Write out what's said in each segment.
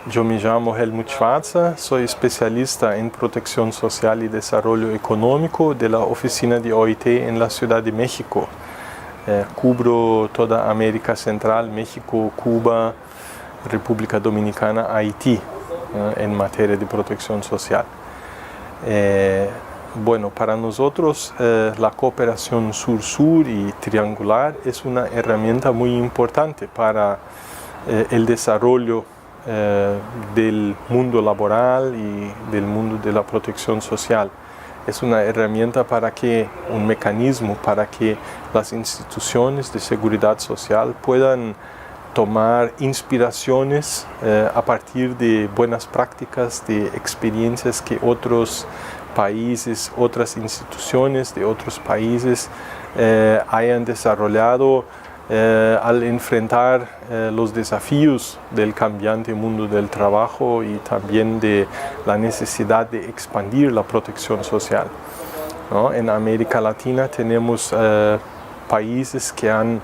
Yo me llamo Helmut Schwarzer, soy especialista en protección social y desarrollo económico de la oficina de OIT en la Ciudad de México. Cubro toda América Central, México, Cuba, República Dominicana, Haití, en materia de protección social. Bueno, para nosotros la cooperación sur-sur y triangular es una herramienta muy importante para el desarrollo del mundo laboral y del mundo de la protección social. Es una herramienta un mecanismo para que las instituciones de seguridad social puedan tomar inspiraciones a partir de buenas prácticas, de experiencias que otros países, otras instituciones de otros países hayan desarrollado al enfrentar los desafíos del cambiante mundo del trabajo y también de la necesidad de expandir la protección social, ¿no? En América Latina tenemos países que han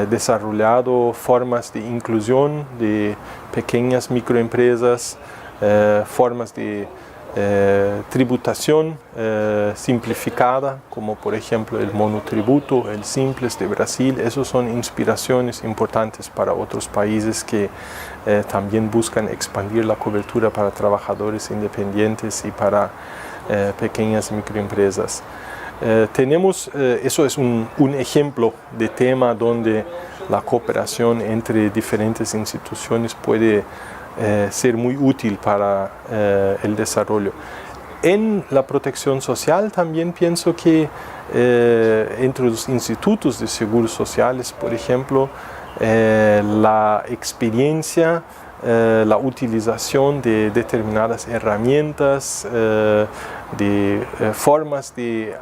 desarrollado formas de inclusión de pequeñas microempresas, formas de tributación simplificada, como por ejemplo el monotributo, el Simples de Brasil. Esos son inspiraciones importantes para otros países que también buscan expandir la cobertura para trabajadores independientes y para pequeñas microempresas. Eso es un ejemplo de tema donde la cooperación entre diferentes instituciones puede ser muy útil para el desarrollo. En la protección social también pienso que entre los institutos de seguros sociales, por ejemplo, la experiencia, la utilización de determinadas herramientas, de formas de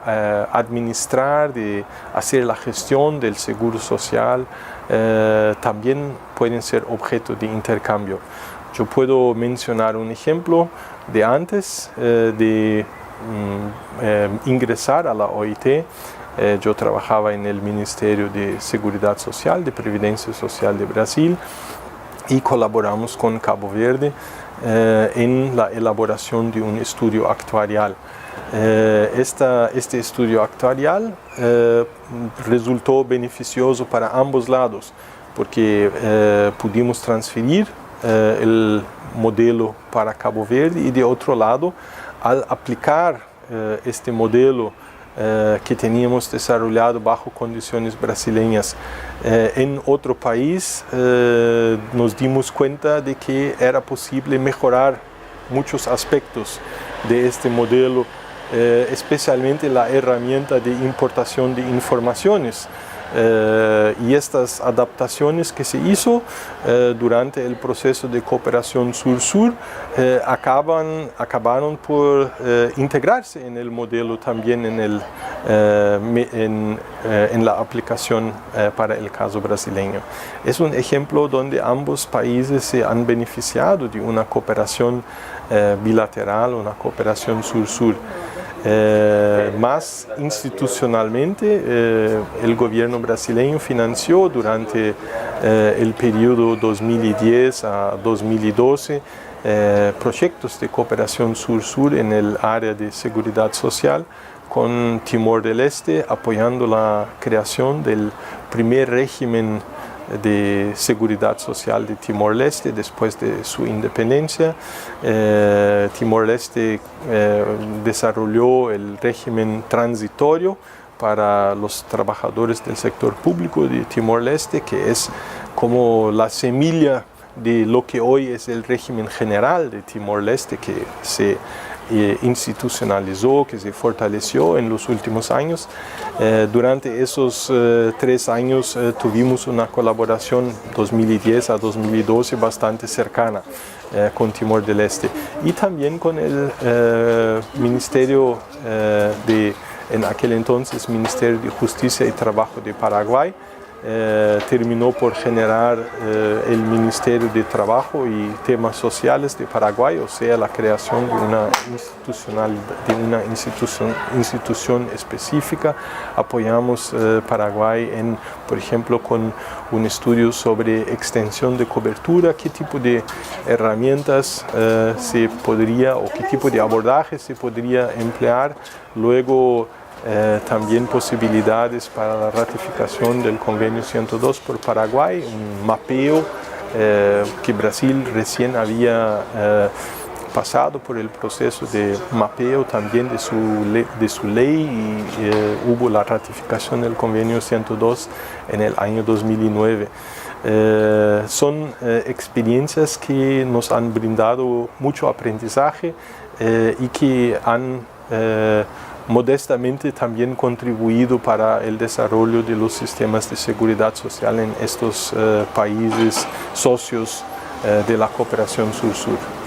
administrar, de hacer la gestión del seguro social, también pueden ser objeto de intercambio. Yo puedo mencionar un ejemplo de antes de ingresar a la OIT. Yo trabajaba en el Ministerio de Seguridad Social, de Previdencia Social de Brasil, y colaboramos con Cabo Verde en la elaboración de un estudio actuarial. Este estudio actuarial resultó beneficioso para ambos lados, porque pudimos transferir el modelo para Cabo Verde y de otro lado, al aplicar este modelo que teníamos desarrollado bajo condiciones brasileñas en otro país, nos dimos cuenta de que era posible mejorar muchos aspectos de este modelo, especialmente la herramienta de importación de informaciones. Y estas adaptaciones que se hizo durante el proceso de cooperación sur-sur acabaron por integrarse en el modelo también en la aplicación para el caso brasileño. Es un ejemplo donde ambos países se han beneficiado de una cooperación bilateral, una cooperación sur-sur. Más institucionalmente, el gobierno brasileño financió durante el periodo 2010 a 2012 proyectos de cooperación sur-sur en el área de seguridad social, con Timor del Este apoyando la creación del primer régimen de seguridad social de Timor-Leste después de su independencia. Timor-Leste desarrolló el régimen transitorio para los trabajadores del sector público de Timor-Leste, que es como la semilla de lo que hoy es el régimen general de Timor-Leste, que se institucionalizó, que se fortaleció en los últimos años. Durante esos 3 años tuvimos una colaboración 2010 a 2012 bastante cercana con Timor del Este, y también con el Ministerio en aquel entonces Ministerio de Justicia y Trabajo de Paraguay, terminó por generar el Ministerio de Trabajo y Temas Sociales de Paraguay, o sea, la creación de una institución específica. Apoyamos Paraguay por ejemplo, con un estudio sobre extensión de cobertura, qué tipo de herramientas se podría o qué tipo de abordaje se podría emplear. Luego, también posibilidades para la ratificación del Convenio 102 por Paraguay, un mapeo que Brasil recién había pasado por el proceso de mapeo también de su ley y hubo la ratificación del Convenio 102 en el año 2009. Son experiencias que nos han brindado mucho aprendizaje y que han modestamente también contribuido para el desarrollo de los sistemas de seguridad social en estos países socios de la cooperación sur-sur.